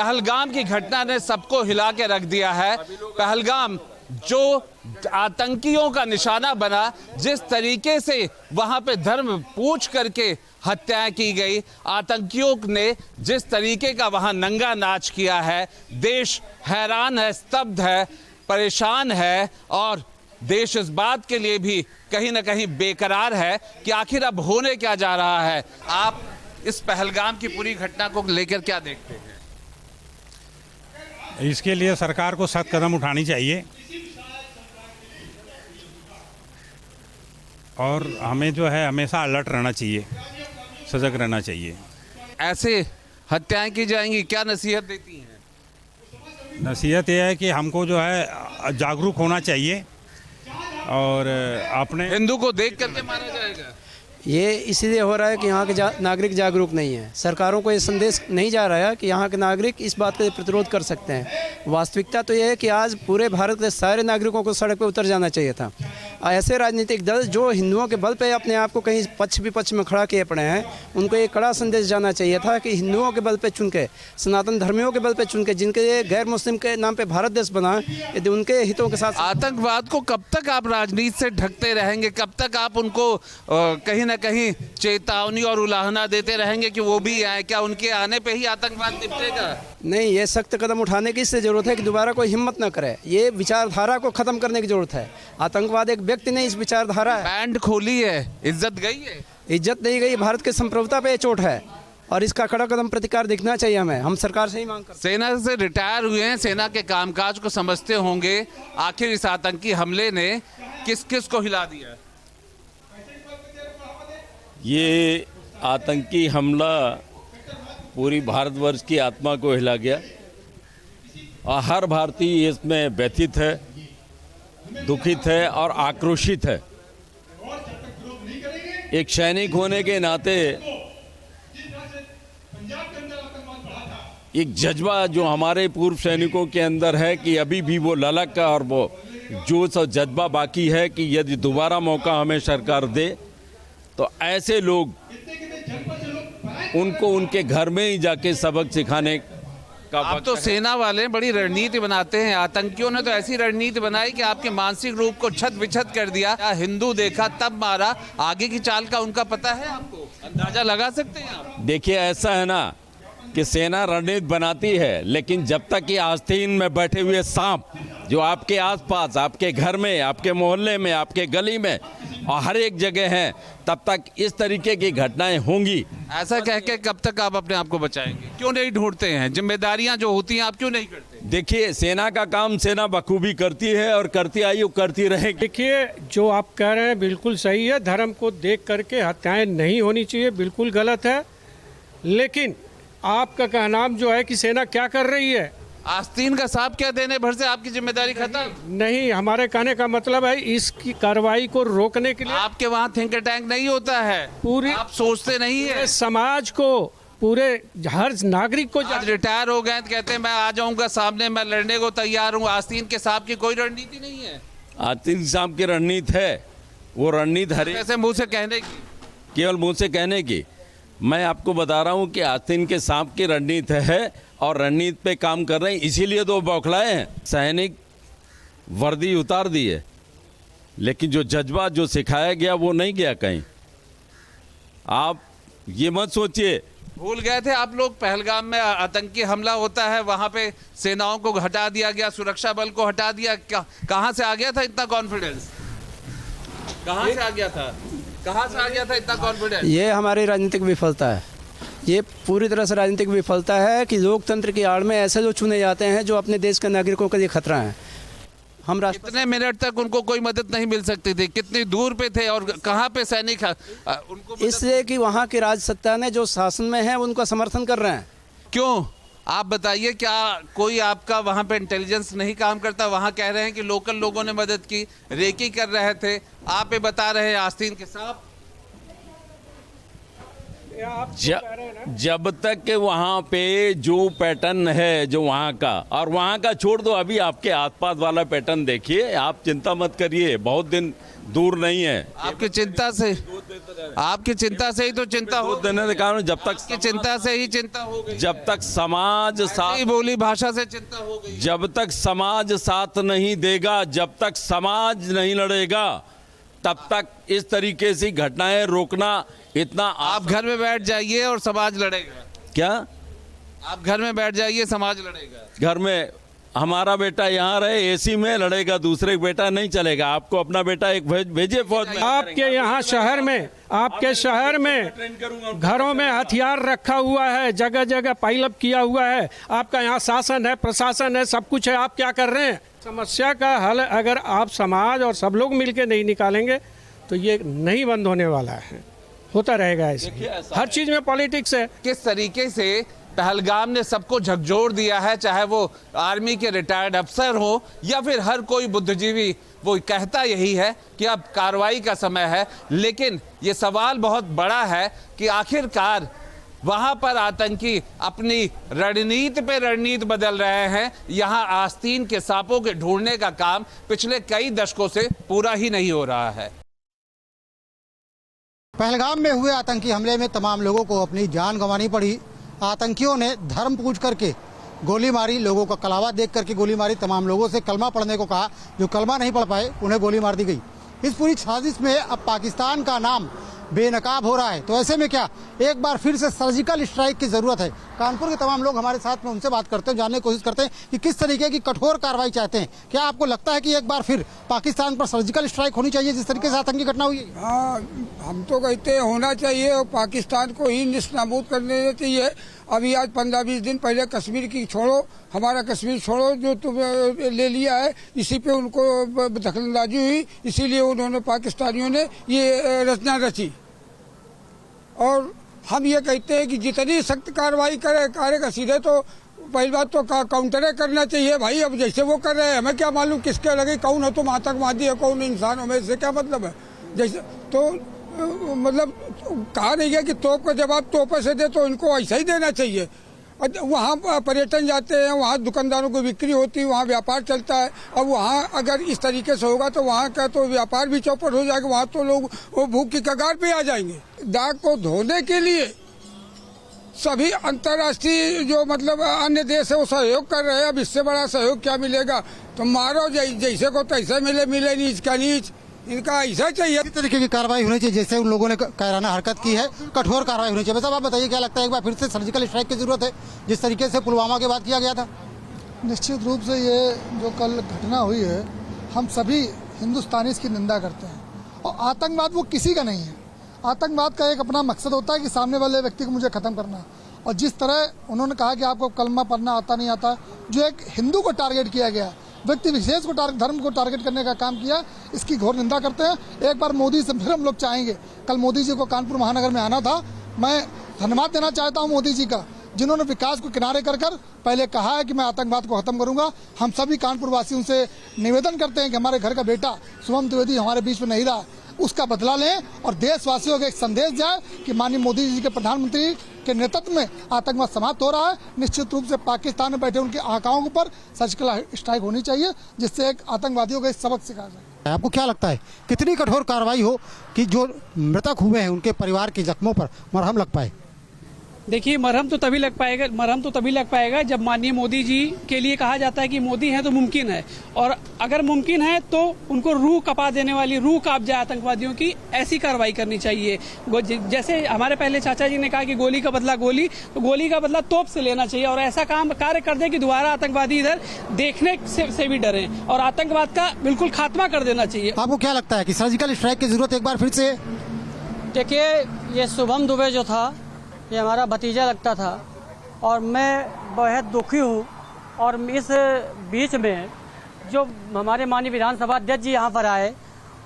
पहलगाम की घटना ने सबको हिला के रख दिया है। पहलगाम जो आतंकियों का निशाना बना, जिस तरीके से वहां पे धर्म पूछ करके हत्याएं की गई, आतंकियों ने जिस तरीके का वहां नंगा नाच किया है, देश हैरान है, स्तब्ध है, परेशान है और देश इस बात के लिए भी कहीं ना कहीं बेकरार है कि आखिर अब होने क्या जा रहा है। आप इस पहलगाम की पूरी घटना को लेकर क्या देखते हैं? इसके लिए सरकार को सख्त कदम उठानी चाहिए और हमें जो है हमेशा अलर्ट रहना चाहिए, सजग रहना चाहिए। ऐसे हत्याएं की जाएंगी, क्या नसीहत देती हैं? नसीहत यह है कि हमको जो है जागरूक होना चाहिए और अपने हिंदू को देख करके मारा जाएगा। ये इसीलिए हो रहा है कि यहाँ के नागरिक जागरूक नहीं है। सरकारों को ये संदेश नहीं जा रहा है कि यहाँ के नागरिक इस बात का प्रतिरोध कर सकते हैं। वास्तविकता तो ये है कि आज पूरे भारत के सारे नागरिकों को सड़क पर उतर जाना चाहिए था। ऐसे राजनीतिक दल जो हिंदुओं के बल पे अपने आप को कहीं पक्ष विपक्ष में खड़ा किए पड़े हैं, उनको ये कड़ा संदेश जाना चाहिए था कि हिंदुओं के बल पे चुन के, सनातन धर्मियों के बल पे चुन के, जिनके गैर मुस्लिम के नाम पे भारत देश बना, यदि उनके हितों के साथ आतंकवाद को कब तक आप राजनीति से ढकते रहेंगे? कब तक आप उनको कहीं ना कहीं चेतावनी और उलाहना देते रहेंगे कि वो भी आए? क्या उनके आने पे ही आतंकवाद निपटेगा? नहीं, ये सख्त कदम उठाने की इससे जरूरत है कि दोबारा कोई हिम्मत न करे। ये विचारधारा को खत्म करने की जरूरत है। आतंकवाद एक व्यक्ति नहीं, इस विचारधारा है। बैंड खोली है, इज्जत गई है। इज्जत नहीं गई, भारत के संप्रभुता पे ये चोट है और इसका कड़ा कदम प्रतिकार दिखना चाहिए हमें। हम सरकार से ही मांग करते हैं। सेना से रिटायर हुए हैं, सेना के कामकाज को समझते होंगे। आखिर इस आतंकी हमले ने किस किस को हिला दिया? ये आतंकी हमला पूरी भारतवर्ष की आत्मा को हिला गया और हर भारतीय इसमें व्यथित है, दुखित है और आक्रोशित है। एक सैनिक होने के नाते एक जज्बा जो हमारे पूर्व सैनिकों के अंदर है कि अभी भी वो ललक का और वो जोश और जज्बा बाकी है कि यदि दोबारा मौका हमें सरकार दे तो ऐसे लोग उनको उनके घर में ही जाके सबक सिखाने का आप तो सेना वाले बड़ी रणनीति बनाते हैं। आतंकियों ने तो ऐसी रणनीति बनाई कि आपके मानसिक रूप को छत विछत कर दिया। हिंदू देखा तब मारा। आगे की चाल का उनका पता है, आपको अंदाजा लगा सकते हैं आप? देखिए, ऐसा है ना कि सेना रणनीति बनाती है, लेकिन जब तक ये आस्तीन में बैठे हुए सांप जो आपके आसपास, आपके घर में, आपके मोहल्ले में, आपके गली में और हर एक जगह हैं, तब तक इस तरीके की घटनाएं होंगी। ऐसा कह के कब तक आप अपने आप को बचाएंगे? क्यों नहीं ढूंढते हैं? जिम्मेदारियां जो होती हैं आप क्यों नहीं करते? देखिए, सेना का काम सेना बखूबी करती है और करती आई और करती रहेगी। देखिए, जो आप कह रहे हैं बिल्कुल सही है। धर्म को देख करके हत्याएं नहीं होनी चाहिए, बिल्कुल गलत है। लेकिन आपका कहना जो है कि सेना क्या कर रही है? आस्तीन का सांप क्या देने भर से आपकी जिम्मेदारी खत्म? नहीं, हमारे कहने का मतलब है इसकी कार्रवाई को रोकने के लिए आपके वहाँ थिंक टैंक नहीं होता है? पूरी आप सोचते नहीं है? समाज को, पूरे हर नागरिक को। आज रिटायर हो गए तो कहते हैं मैं आ जाऊंगा सामने, मैं लड़ने को तैयार हूँ। आस्तीन के सांप की कोई रणनीति नहीं है? आस्तीन सांप की रणनीति है। वो रणनीति हर कैसे मुंह से कहने की? केवल मुंह से कहने की। मैं आपको बता रहा हूं कि आस्तीन के सांप की रणनीति है और रणनीति पे काम कर रहे हैं, इसीलिए तो बौखलाए हैं। सैनिक वर्दी उतार दी है, लेकिन जो जज्बा जो सिखाया गया वो नहीं गया कहीं। आप ये मत सोचिए। भूल गए थे आप लोग, पहलगाम में आतंकी हमला होता है, वहां पे सेनाओं को हटा दिया गया, सुरक्षा बल को हटा दिया। कहां से आ गया था इतना कॉन्फिडेंस? कहां से आ गया था? कहां से आ गया था इतना कॉन्फिडेंस? ये हमारी राजनीतिक विफलता है। ये पूरी तरह से राजनीतिक विफलता है कि लोकतंत्र की आड़ में ऐसे लोग चुने जाते हैं जो अपने देश के नागरिकों के लिए खतरा हैं। हम कितने मिनट तक उनको कोई मदद नहीं मिल सकती थी? कितनी दूर पे थे और कहां पे सैनिक उनको? इसलिए कि वहाँ की राज सत्ता ने जो शासन में है उनका समर्थन कर रहे हैं। क्यों? आप बताइए, क्या कोई आपका वहाँ पे इंटेलिजेंस नहीं काम करता? वहाँ कह रहे हैं कि लोकल लोगों ने मदद की, रेकी कर रहे थे। आप ये बता रहे हैं आस्तीन के सांप। जब तक के वहाँ पे जो पैटर्न है जो वहाँ का, और वहाँ का छोड़ दो, अभी आपके आसपास वाला पैटर्न देखिए, आप चिंता मत करिए, बहुत दिन दूर नहीं है। आपकी चिंता से ही तो चिंता हो देने के कारण जब तक की चिंता से ही चिंता हो गई, जब तक समाज साथ बोली भाषा से चिंता हो गई, जब तक समाज साथ नहीं देगा, जब तक समाज नहीं लड़ेगा, तब तक इस तरीके से घटनाएं रोकना इतना। आप घर में बैठ जाइए और समाज लड़ेगा। क्या? आप घर में बैठ जाइए, समाज लड़ेगा। घर में हमारा बेटा यहाँ रहे एसी में लड़ेगा, दूसरे बेटा नहीं चलेगा। आपको अपना बेटा एक भेजे फौज में। आपके यहाँ शहर में, आपके शहर में घरों में हथियार रखा हुआ है, जगह जगह पाइलअप किया हुआ है। आपका यहाँ शासन है, प्रशासन है, सब कुछ है, आप क्या कर रहे हैं? समस्या का हल अगर आप समाज और सब लोग मिलकर नहीं निकालेंगे तो ये नहीं बंद होने वाला है, होता रहेगा ऐसे। हर चीज़ में पॉलिटिक्स है। किस तरीके से पहलगाम ने सबको झकझोर दिया है, चाहे वो आर्मी के रिटायर्ड अफसर हो या फिर हर कोई बुद्धिजीवी, वो कहता यही है कि अब कार्रवाई का समय है। लेकिन ये सवाल बहुत बड़ा है कि आखिरकार वहां पर आतंकी अपनी रणनीति पे रणनीति बदल रहे हैं। यहां आस्तीन के सांपों के ढूंढने का काम पिछले कई दशकों से पूरा ही नहीं हो रहा है। पहलगाम में हुए आतंकी हमले में तमाम लोगों को अपनी जान गंवानी पड़ी। आतंकियों ने धर्म पूछ करके गोली मारी, लोगों का कलावा देख करके गोली मारी, तमाम लोगों से कलमा पढ़ने को कहा, जो कलमा नहीं पढ़ पाए उन्हें गोली मार दी गई। इस पूरी साजिश में अब पाकिस्तान का नाम बेनकाब हो रहा है। तो ऐसे में क्या एक बार फिर से सर्जिकल स्ट्राइक की जरूरत है। कानपुर के तमाम लोग हमारे साथ में, उनसे बात करते हैं, जानने की कोशिश करते हैं कि किस तरीके की कठोर कार्रवाई चाहते हैं। क्या आपको लगता है कि एक बार फिर पाकिस्तान पर सर्जिकल स्ट्राइक होनी चाहिए जिस तरीके से आतंकी घटना हुई है? हाँ, हम तो कहते हैं होना चाहिए और पाकिस्तान को ही निस्ताबूद कर देना चाहिए। अभी आज 15-20 दिन पहले कश्मीर की छोड़ो, हमारा कश्मीर छोड़ो जो तुम ले लिया है, इसी पे उनको दखलंदाजी हुई, इसीलिए उन्होंने पाकिस्तानियों ने ये रचना रची। और हम ये कहते हैं कि जितनी सख्त कार्रवाई करेगा सीधे, तो पहली बात तो काउंटरे करना चाहिए भाई। अब जैसे वो कर रहे हैं, हमें क्या मालूम किसके लगे, कौन है, तुम आतंकवादी है, कौन इंसान हो, में से क्या मतलब है। जैसे तो मतलब कहा नहीं गया कि तोप का जवाब तोपे से दे, तो इनको ऐसा ही देना चाहिए। वहाँ पर्यटन जाते हैं, वहाँ दुकानदारों की बिक्री होती है, वहाँ व्यापार चलता है। अब वहाँ अगर इस तरीके से होगा तो वहाँ का तो व्यापार भी चौपट हो जाएगा, वहाँ तो लोग वो भूख की कगार पे आ जाएंगे। दाग को धोने के लिए सभी अंतर्राष्ट्रीय जो मतलब अन्य देश है वो सहयोग कर रहे हैं। अब इससे बड़ा सहयोग क्या मिलेगा? तो मारो जैसे को तैसे मिले नीच का नीच, इनका ऐसा चाहिए। इस तरीके की कार्रवाई होनी चाहिए जैसे उन लोगों ने कायराना हरकत की है, कठोर कार्रवाई होनी चाहिए। बस अब आप बताइए क्या लगता है एक बार फिर से सर्जिकल स्ट्राइक की जरूरत है जिस तरीके से पुलवामा के बाद किया गया था? निश्चित रूप से ये जो कल घटना हुई है, हम सभी हिंदुस्तानी इसकी निंदा करते हैं। और आतंकवाद वो किसी का नहीं है। आतंकवाद का एक अपना मकसद होता है कि सामने वाले व्यक्ति को मुझे खत्म करना। और जिस तरह उन्होंने कहा कि आपको कलमा पढ़ना आता नहीं आता, जो एक हिंदू को टारगेट किया गया, व्यक्ति विशेष को धर्म को टारगेट करने का काम किया, इसकी घोर निंदा करते हैं। एक बार मोदी से फिर हम लोग चाहेंगे, कल मोदी जी को कानपुर महानगर में आना था। मैं धन्यवाद देना चाहता हूं मोदी जी का, जिन्होंने विकास को किनारे कर पहले कहा है कि मैं आतंकवाद को खत्म करूंगा। हम सभी कानपुर वासियों से निवेदन करते हैं कि हमारे घर का बेटा शुभम द्विवेदी हमारे बीच में नहीं रहा, उसका बदला लें और देशवासियों को एक संदेश जाए कि माननीय मोदी जी के प्रधानमंत्री के नेतृत्व में आतंकवाद समाप्त हो रहा है। निश्चित रूप से पाकिस्तान में बैठे उनके आकाओं पर सर्जिकल स्ट्राइक होनी चाहिए, जिससे एक आतंकवादियों को एक सबक सिखाया जाए। आपको क्या लगता है कितनी कठोर कार्रवाई हो कि जो मृतक हुए हैं उनके परिवार के जख्मों पर मरहम लग पाए? देखिए, मरहम तो तभी लग पाएगा जब माननीय मोदी जी के लिए कहा जाता है कि मोदी हैं तो मुमकिन है। और अगर मुमकिन है तो उनको रूह कपा देने वाली, रूह कांप जाए आतंकवादियों की, ऐसी कार्रवाई करनी चाहिए। जैसे हमारे पहले चाचा जी ने कहा कि गोली का बदला गोली, तो गोली का बदला तोप से लेना चाहिए। और ऐसा कार्य कर दे कि दोबारा आतंकवादी इधर देखने से भी डरे और आतंकवाद का बिल्कुल खात्मा कर देना चाहिए। आपको क्या लगता है कि सर्जिकल स्ट्राइक की जरूरत एक बार फिर से? देखिए, ये शुभम दुबे जो था, ये हमारा भतीजा लगता था और मैं बेहद दुखी हूँ। और इस बीच में जो हमारे माननीय विधानसभा अध्यक्ष जी यहाँ पर आए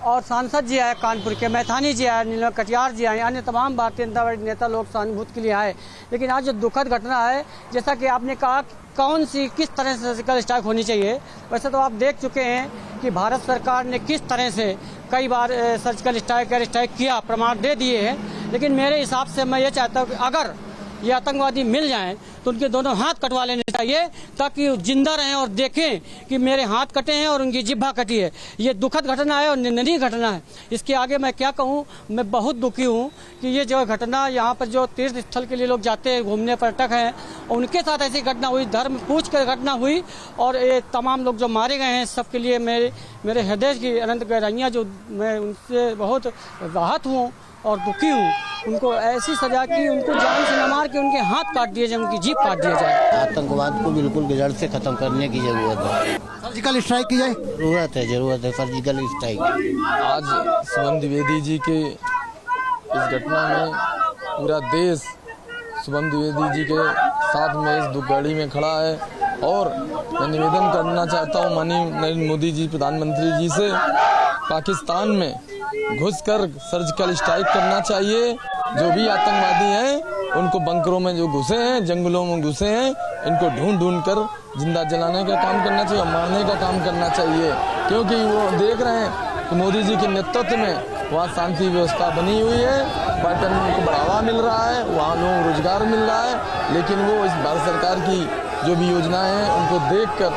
और सांसद जी आए, कानपुर के मैथानी जी आए, नीलम कटियार जी आए, अन्य तमाम भारतीय जनता पार्टी नेता लोग सहानुभूति के लिए आए। लेकिन आज जो दुखद घटना है, जैसा कि आपने कहा कौन सी किस तरह से सर्जिकल स्ट्राइक होनी चाहिए, वैसे तो आप देख चुके हैं कि भारत सरकार ने किस तरह से कई बार सर्जिकल स्ट्राइक किया, प्रमाण दे दिए हैं। लेकिन मेरे हिसाब से मैं ये चाहता हूँ कि अगर ये आतंकवादी मिल जाएं तो उनके दोनों हाथ कटवा लेने चाहिए, ताकि जिंदा रहें और देखें कि मेरे हाथ कटे हैं और उनकी जिह्वा कटी है। ये दुखद घटना है और निंदनीय घटना है। इसके आगे मैं क्या कहूँ, मैं बहुत दुखी हूँ कि ये जो घटना यहाँ पर जो तीर्थ स्थल के लिए लोग जाते हैं, घूमने पर्यटक हैं, उनके साथ ऐसी घटना हुई, धर्म पूछ कर घटना हुई, और ये तमाम लोग जो मारे गए हैं, सबके लिए मेरे हृदय की अनंत गहराइयाँ, जो मैं उनसे बहुत राहत हूँ और दुखी हूँ। उनको ऐसी सजा की, उनको जान से न मार के उनके हाथ काट दिए जाए, उनकी जीभ काट दिया जाए। आतंकवाद को बिल्कुल जड़ से खत्म करने की जरूरत है। सर्जिकल स्ट्राइक की जाए, जरूरत है सर्जिकल स्ट्राइक। आज शुभम द्विवेदी जी के इस घटना में पूरा देश शुभम द्विवेदी जी के साथ में इस दुख घड़ी में खड़ा है, और मैं निवेदन करना चाहता हूँ माननीय नरेंद्र मोदी जी प्रधानमंत्री जी से, पाकिस्तान में घुसकर सर्जिकल स्ट्राइक करना चाहिए। जो भी आतंकवादी हैं उनको बंकरों में जो घुसे हैं, जंगलों में घुसे हैं, इनको ढूंढ कर जिंदा जलाने का काम करना चाहिए और मारने का काम करना चाहिए, क्योंकि वो देख रहे हैं कि मोदी जी के नेतृत्व में वहाँ शांति व्यवस्था बनी हुई है, पर्यटन को बढ़ावा मिल रहा है, वहाँ लोगों को रोजगार मिल रहा है। लेकिन वो इस भारत सरकार की जो भी योजनाएं हैं उनको देखकर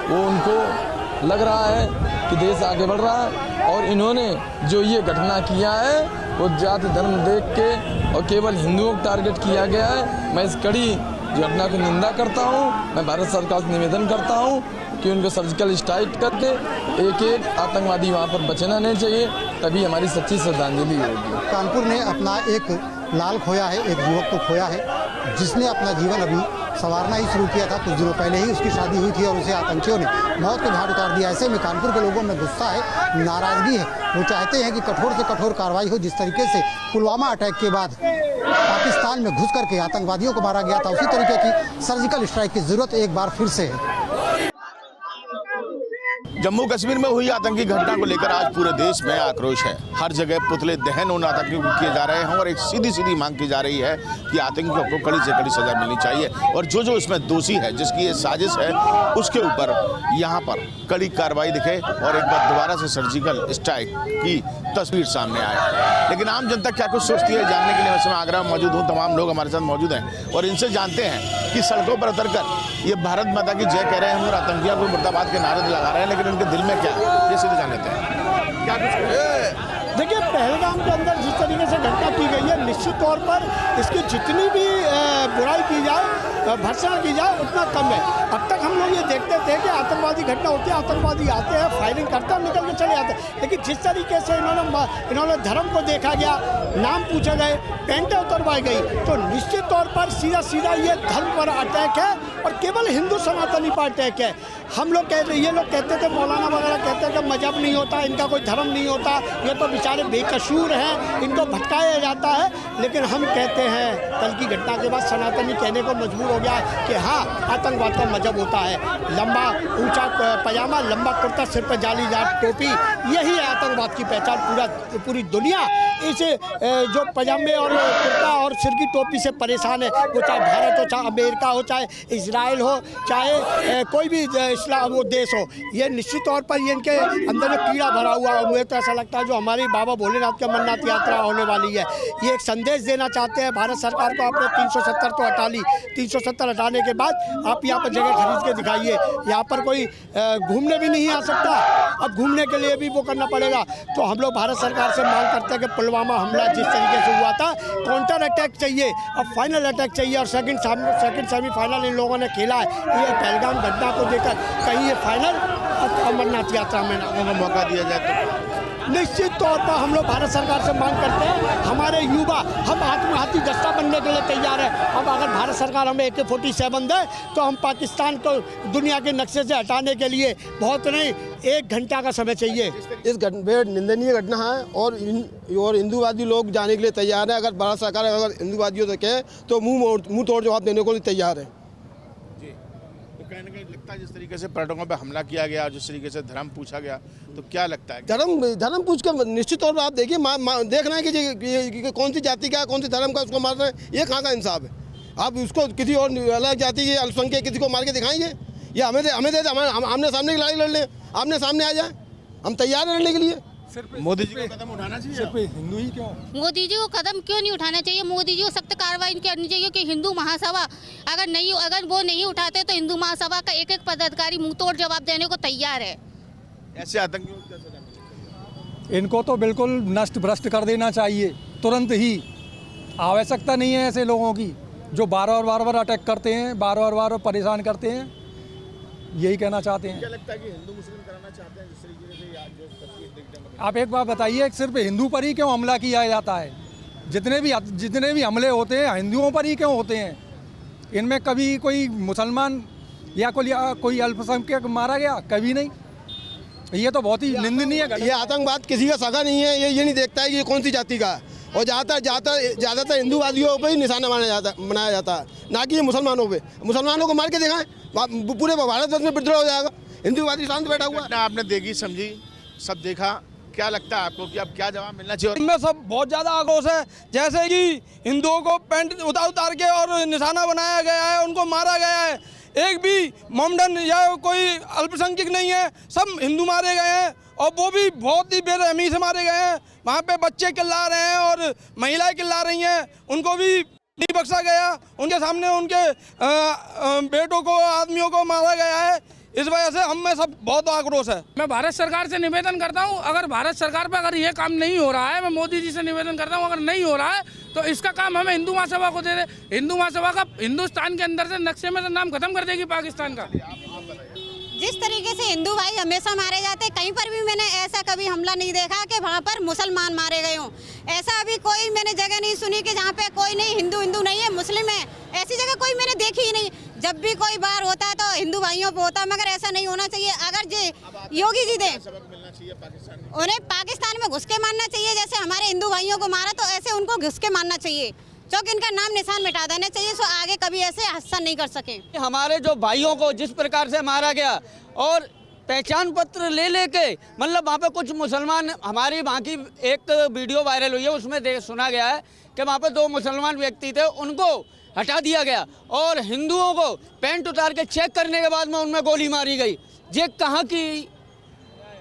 वो उनको लग रहा है कि देश आगे बढ़ रहा है, और इन्होंने जो ये घटना किया है वो जाति धर्म देख के और केवल हिंदुओं को टारगेट किया गया है। मैं इस कड़ी घटना की निंदा करता हूँ। मैं भारत सरकार से निवेदन करता हूँ कि उनको सर्जिकल स्ट्राइक करके एक आतंकवादी वहाँ पर बचना नहीं चाहिए, तभी हमारी सच्ची श्रद्धांजलि होगी। कानपुर ने अपना एक लाल खोया है, एक युवक को खोया है, जिसने अपना जीवन अभी संवारना ही शुरू किया था। कुछ दिनों पहले ही उसकी शादी हुई थी और उसे आतंकियों ने मौत के घाट उतार दिया। ऐसे में कानपुर के लोगों में गुस्सा है, नाराजगी है। वो चाहते हैं कि कठोर से कठोर कार्रवाई हो। जिस तरीके से पुलवामा अटैक के बाद पाकिस्तान में घुस करके आतंकवादियों को मारा गया था, उसी तरीके की सर्जिकल स्ट्राइक की जरूरत एक बार फिर से है। जम्मू कश्मीर में हुई आतंकी घटना को लेकर आज पूरे देश में आक्रोश है। हर जगह पुतले दहन उन आतंकियों को किए जा रहे हैं और एक सीधी मांग की जा रही है कि आतंकियों को कड़ी से कड़ी सजा मिलनी चाहिए, और जो इसमें दोषी है, जिसकी ये साजिश है, उसके ऊपर यहाँ पर कड़ी कार्रवाई दिखे और एक बार दोबारा से सर्जिकल स्ट्राइक की तस्वीर सामने आए। लेकिन आम जनता क्या कुछ सोचती है, जानने के लिए मैं आगरा में मौजूद हूँ। तमाम लोग हमारे साथ मौजूद हैं और इनसे जानते हैं कि सड़कों पर उतरकर ये भारत माता की जय कह रहे हैं और आतंकियों को मुर्दाबाद के नारे लगा रहे हैं, लेकिन उनके दिल में क्या है ये सीधे जान लेते हैं। क्या कुछ देखिए, पहलगाम के अंदर जिस तरीके से घटना की गई है, निश्चित तौर पर इसकी जितनी भी बुराई की जाए, भर्त्सना की जाए, उतना कम है। अब तक हम लोग ये देखते थे कि आतंकवादी घटना होती है, आतंकवादी आते हैं, फायरिंग करते हैं, निकल के चले जाते हैं। लेकिन जिस तरीके से इन्होंने धर्म को देखा गया, नाम पूछे गए, पेंटें उतरवाई गई, तो निश्चित तौर पर सीधा ये धर्म पर अटैक है और केवल हिंदू सनातनी पर अटैक है। हम लोग ये लोग कहते थे, मौलाना वगैरह कहते थे मजहब नहीं होता, इनका कोई धर्म नहीं होता, ये तो बेचारे बेकसूर हैं, इनको भटकाया जाता है। लेकिन हम कहते हैं, कल की घटना के बाद सनातनी कहने को मजबूर हो गया है कि हाँ, आतंकवाद का मजहब होता है। लंबा ऊंचा पजामा, लंबा कुर्ता, सिर पर जालीदार टोपी, यही है आतंकवाद की पहचान। पूरी दुनिया इस जो पजामे और कुर्ता और सिर की टोपी से परेशान है, वो चाहे भारत हो, चाहे अमेरिका हो, चाहे इजराइल हो, चाहे कोई भी इस्लाम वो देश हो। ये निश्चित तौर पर ये इनके अंदर जो कीड़ा भरा हुआ है, मुझे तो ऐसा लगता है जो हमारी बाबा भोलेनाथ की अमरनाथ यात्रा होने वाली है, ये एक संदेश देना चाहते हैं भारत सरकार को। आपने 370 तो हटा ली, 370 हटाने के बाद आप यहाँ पर जगह खरीद के दिखाइए। यहाँ पर कोई घूमने भी नहीं आ सकता, अब घूमने के लिए भी वो करना पड़ेगा। तो हम लोग भारत सरकार से मांग करते हैं कि पुलवामा हमला जिस तरीके से हुआ था, काउंटर अटैक चाहिए, अब फाइनल अटैक चाहिए। और सेकंड सेमीफाइनल इन लोगों ने खेला है। ये पहलगाम घटना को देखकर कहीं ये फाइनल अमरनाथ यात्रा में ना मौका दिया जाए तो निश्चित तौर पर हम लोग भारत सरकार से मांग करते हैं, हमारे युवा, हम हाथी दस्ता बनने के लिए तैयार है। अब अगर भारत सरकार हमें AK-47 दे तो हम पाकिस्तान को दुनिया के नक्शे से हटाने के लिए बहुत नहीं 1 घंटा का समय चाहिए। इस बेहद निंदनीय घटना है और हिंदूवादी लोग जाने के लिए तैयार है। अगर भारत सरकार अगर हिंदूवादियों से कहे तो मुंह तोड़ जवाब देने को तैयार है। कहने का लगता है जिस तरीके से पर्यटकों पे हमला किया गया और जिस तरीके से धर्म पूछा गया, तो क्या लगता है? धर्म पूछ कर निश्चित तौर पर आप देखिए, देख रहे हैं कि कौन सी जाति का, कौन सी धर्म का उसको मार रहे हैं, ये कहाँ का इंसाफ है? आप उसको किसी और अलग जाति के अल्पसंख्यक किसी को मार के दिखाएंगे, या हमें आमने सामने की लड़ाई लड़ लें, आमने सामने आ जाए, हम तैयार हैं लड़ने के लिए। मोदी जी को कदम उठाना चाहिए। सिर्फ हिंदू ही क्यों? मोदी जी को कदम क्यों नहीं उठाना चाहिए? मोदी जी को सख्त कार्रवाई करनी चाहिए कि हिंदू महासभा अगर वो नहीं उठाते तो हिंदू महासभा का एक पदाधिकारी मुंह तोड़ जवाब देने को तैयार है। ऐसे आतंकियों को क्या सजा मिलनी चाहिए? इनको तो बिल्कुल नष्ट भ्रष्ट कर देना चाहिए तुरंत ही। आवश्यकता नहीं है ऐसे लोगों की जो बार बार अटैक करते हैं, बार परेशान करते हैं। यही कहना चाहते हैं। क्या लगता है कि हिंदू मुस्लिम कराना चाहते हैं जिस तरीके से आज जो तस्वीर देखते हैं? आप एक बात बताइए, सिर्फ हिंदू पर ही क्यों हमला किया जाता है? जितने भी हमले होते हैं हिंदुओं पर ही क्यों होते हैं? इनमें कभी कोई मुसलमान या कोई अल्पसंख्यक मारा गया? कभी नहीं। ये तो बहुत ही निंदनीय है। ये आतंकवाद किसी का सगा नहीं है। ये नहीं देखता है कि ये कौन सी जाति का है। और ज़्यादातर हिंदूवादियों पर ही निशाना बनाया जाता है, ना कि ये मुसलमानों पे। मुसलमानों को मार के दिखाएं, पूरे भारतवर्ष में विद्रोह हो जाएगा। हिंदूवादी शांत बैठा हुआ। आपने देखी, समझी, सब देखा, क्या लगता है आपको कि अब क्या जवाब मिलना चाहिए? इनमें सब बहुत ज़्यादा आक्रोश है। जैसे कि हिंदुओं को पैंट उतार के और निशाना बनाया गया है, उनको मारा गया है। एक भी मोमडन या कोई अल्पसंख्यक नहीं है, सब हिंदू मारे गए हैं और वो भी बहुत ही बेरहमी से मारे गए हैं। वहाँ पे बच्चे चिल्ला रहे हैं और महिलाएं चिल्ला रही हैं, उनको भी नहीं बख्शा गया। उनके सामने उनके बेटों को, आदमियों को मारा गया है। इस वजह से हम में सब बहुत आक्रोश है। मैं भारत सरकार से निवेदन करता हूं, अगर भारत सरकार पर अगर ये काम नहीं हो रहा है, मैं मोदी जी से निवेदन करता हूं, अगर नहीं हो रहा है तो इसका काम हमें हिंदू महासभा को दे दे। हिंदू महासभा का हिंदुस्तान के अंदर से नक्शे में से नाम खत्म कर देगी पाकिस्तान का। जिस तरीके से हिंदू भाई हमेशा मारे जाते, कहीं पर भी मैंने ऐसा कभी हमला नहीं देखा कि वहाँ पर मुसलमान मारे गए हों। ऐसा अभी कोई मैंने जगह नहीं सुनी कि जहाँ पे कोई नहीं हिंदू नहीं है, मुस्लिम है, ऐसी जगह कोई मैंने देखी ही नहीं। जब भी कोई बार होता है तो हिंदू भाइयों पे होता है, मगर ऐसा नहीं होना चाहिए। अगर जी योगी जी दें, उन्हें पाकिस्तान में घुस के मारना चाहिए। जैसे हमारे हिंदू भाइयों को मारा तो ऐसे उनको घुस के मारना चाहिए, क्योंकि इनका नाम निशान मिटा देना चाहिए, सो आगे कभी ऐसे हादसा नहीं कर सके। हमारे जो भाइयों को जिस प्रकार से मारा गया और पहचान पत्र ले लेके, मतलब वहाँ पे कुछ मुसलमान, हमारी वहाँ की एक वीडियो वायरल हुई है, उसमें सुना गया है कि वहाँ पे 2 मुसलमान व्यक्ति थे, उनको हटा दिया गया और हिंदुओं को पैंट उतार के चेक करने के बाद में उनमें गोली मारी गई। ये कहाँ की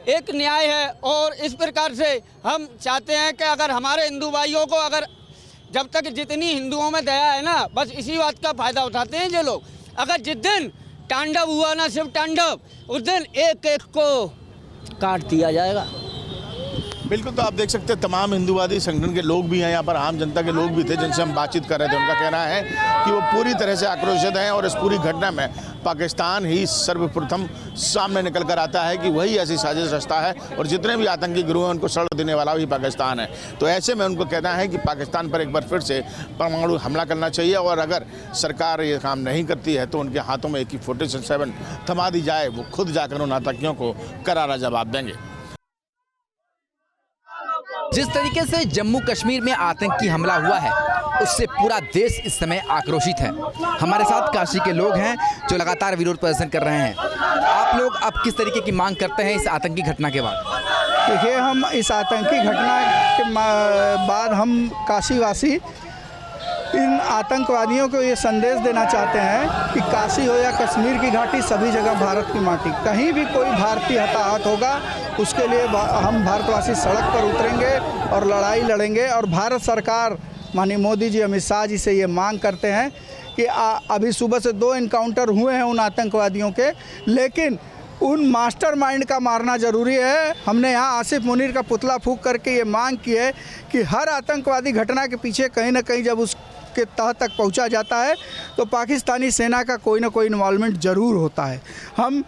एक न्याय है? और इस प्रकार से हम चाहते हैं कि अगर हमारे हिंदू भाइयों को, अगर जब तक जितनी हिंदुओं में दया है ना, बस इसी बात का फायदा उठाते हैं ये लोग। अगर जिस दिन तांडव हुआ ना, सिर्फ तांडव, उस दिन एक एक को काट दिया जाएगा। बिल्कुल। तो आप देख सकते हैं तमाम हिंदूवादी संगठन के लोग भी हैं यहाँ पर, आम जनता के लोग भी थे जिनसे हम बातचीत कर रहे थे। उनका कहना है कि वो पूरी तरह से आक्रोशित हैं और इस पूरी घटना में पाकिस्तान ही सर्वप्रथम सामने निकल कर आता है कि वही ऐसी साजिश रचता है और जितने भी आतंकी गिरोह हैं उनको सड़ देने वाला भी पाकिस्तान है। तो ऐसे में उनको कहना है कि पाकिस्तान पर एक बार फिर से परमाणु हमला करना चाहिए और अगर सरकार ये काम नहीं करती है तो उनके हाथों में AK-47 थमा दी जाए, वो खुद जाकर उन आतंकियों को करारा जवाब देंगे। जिस तरीके से जम्मू कश्मीर में आतंकी हमला हुआ है उससे पूरा देश इस समय आक्रोशित है। हमारे साथ काशी के लोग हैं जो लगातार विरोध प्रदर्शन कर रहे हैं। आप लोग अब किस तरीके की मांग करते हैं इस आतंकी घटना के बाद? देखिए, हम इस आतंकी घटना के बाद हम काशीवासी इन आतंकवादियों को ये संदेश देना चाहते हैं कि काशी हो या कश्मीर की घाटी, सभी जगह भारत की माटी, कहीं भी कोई भारतीय हताहत होगा उसके लिए हम भारतवासी सड़क पर उतरेंगे और लड़ाई लड़ेंगे। और भारत सरकार, माननीय मोदी जी, अमित शाह जी से ये मांग करते हैं कि अभी सुबह से 2 इनकाउंटर हुए हैं उन आतंकवादियों के, लेकिन उन मास्टरमाइंड का मारना ज़रूरी है। हमने यहाँ आसिफ मुनीर का पुतला फूंक करके ये मांग की है कि हर आतंकवादी घटना के पीछे कहीं ना कहीं जब उसके तह तक पहुँचा जाता है तो पाकिस्तानी सेना का कोई ना कोई इन्वॉल्वमेंट ज़रूर होता है। हम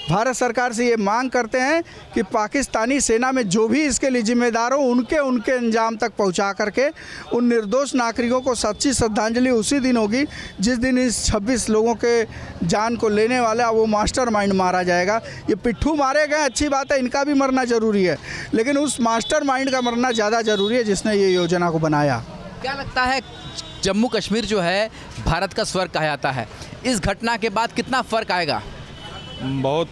भारत सरकार से ये मांग करते हैं कि पाकिस्तानी सेना में जो भी इसके लिए जिम्मेदार हो उनके अंजाम तक पहुंचा करके उन निर्दोष नागरिकों को सच्ची श्रद्धांजलि उसी दिन होगी जिस दिन इस 26 लोगों के जान को लेने वाला वो मास्टरमाइंड मारा जाएगा। ये पिट्ठू मारे गए, अच्छी बात है, इनका भी मरना ज़रूरी है, लेकिन उस मास्टरमाइंड का मरना ज़्यादा ज़रूरी है जिसने ये योजना को बनाया। क्या लगता है जम्मू कश्मीर जो है भारत का स्वर्ग कहा जाता है, इस घटना के बाद कितना फ़र्क आएगा? बहुत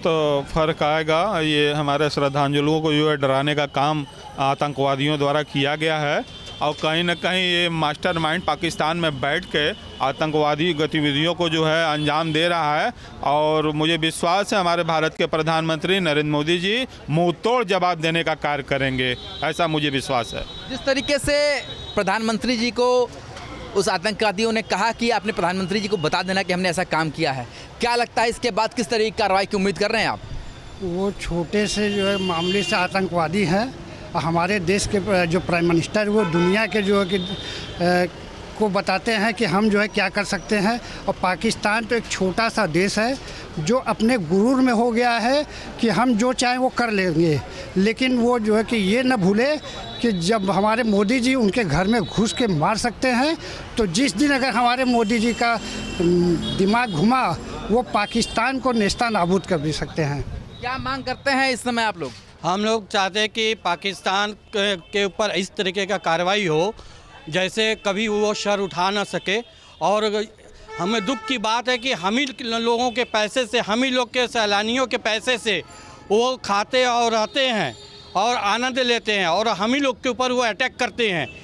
फ़र्क आएगा। ये हमारे श्रद्धांजलियों को जो है डराने का काम आतंकवादियों द्वारा किया गया है और कहीं ना कहीं ये मास्टरमाइंड पाकिस्तान में बैठ के आतंकवादी गतिविधियों को जो है अंजाम दे रहा है। और मुझे विश्वास है हमारे भारत के प्रधानमंत्री नरेंद्र मोदी जी मुंह तोड़ जवाब देने का कार्य करेंगे, ऐसा मुझे विश्वास है। जिस तरीके से प्रधानमंत्री जी को उस आतंकवादियों ने कहा कि आपने प्रधानमंत्री जी को बता देना कि हमने ऐसा काम किया है, क्या लगता है इसके बाद किस तरह की कार्रवाई की उम्मीद कर रहे हैं आप? वो छोटे से जो है मामले से आतंकवादी हैं। हमारे देश के जो प्राइम मिनिस्टर वो दुनिया के जो है कि को बताते हैं कि हम जो है क्या कर सकते हैं। और पाकिस्तान तो एक छोटा सा देश है जो अपने गुरूर में हो गया है कि हम जो चाहें वो कर लेंगे। लेकिन वो जो है कि ये न भूले कि जब हमारे मोदी जी उनके घर में घुस के मार सकते हैं, तो जिस दिन अगर हमारे मोदी जी का दिमाग घुमा वो पाकिस्तान को नेस्ता नाबूद कर भी सकते हैं। क्या मांग करते हैं इस समय आप लोग? हम लोग चाहते हैं कि पाकिस्तान के ऊपर इस तरीके का कार्रवाई हो जैसे कभी वो सर उठा ना सके। और हमें दुख की बात है कि हम ही लोगों के पैसे से, हम ही लोग के सैलानियों के पैसे से वो खाते और रहते हैं और आनंद लेते हैं, और हम ही लोग के ऊपर वो अटैक करते हैं।